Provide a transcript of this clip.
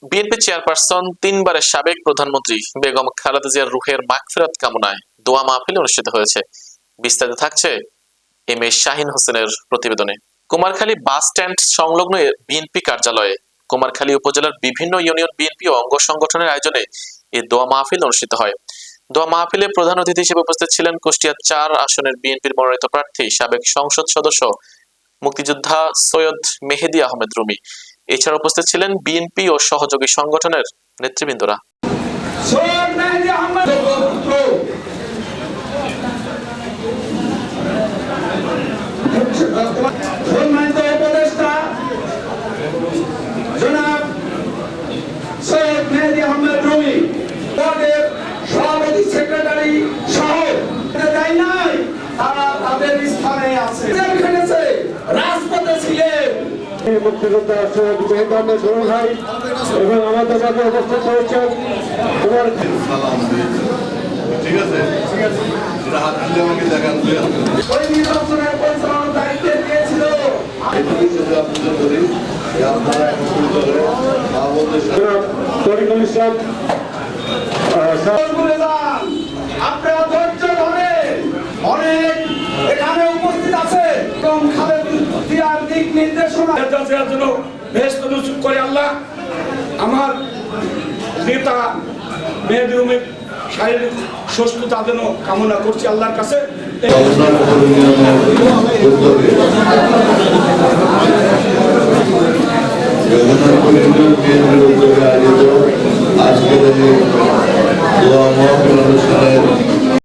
BNP chairperson তিনবারের সাবেক প্রধানমন্ত্রী বেগম খালেদা জিয়ার রুহের মাগফিরাত কামনায় দোয়া মাহফিল অনুষ্ঠিত হয়েছে। বিস্তারিত থাকছে এম এ শাহিন হোসেনের প্রতিবেদনে। কুমারখালী বাস স্ট্যান্ড সংলগ্ন বিএনপি কার্যালয়ে কুমারখালী উপজেলার বিভিন্ন ইউনিয়ন বিএনপি ও অঙ্গ সংগঠনের আয়োজনে এই দোয়া মাহফিল অনুষ্ঠিত হয়। দোয়া মাহফিলে প্রধান অতিথি হিসেবে উপস্থিত ছিলেন কুষ্টিয়া ৪ আসনের বিএনপির মনোনীত প্রার্থী সাবেক সংসদ সদস্য মুক্তিযোদ্ধা সৈয়দ মেহেদী আহমেদ রুমি। এছাড়া উপস্থিত ছিলেন বিএনপি ও সহযোগী সংগঠনের নেতৃবৃন্দরা। সেক্রেটারি সহ তাই নাই, তারা তাদের স্থানে আছে, রাজপথে ছিলেন। মুক্তিযোদ্ধা সৈয়দ মেহেদী আহমেদ রুমি ভাই এবং আমাদের মাঝে উপস্থিত হয়েছেন ঠিক আছে, হাত তুলে আমাকে দেখান। ওই নির্বাচনের পরিচালনার দায়িত্বে দিয়েছিল আপনারা ধৈর্য ধরে অনেক এখানে উপস্থিত আছে এবং খালেদা জিয়ার দিক নির্দেশনা দেওয়ার জন্য বেহেশত নসিব করে আল্লাহ। আমার নেতা মেহেদী রুমির শারীরিক সুস্থতা যেন কামনা করছি আল্লাহর কাছে। আজকের এই দোয়া মাহফিল অনুষ্ঠানের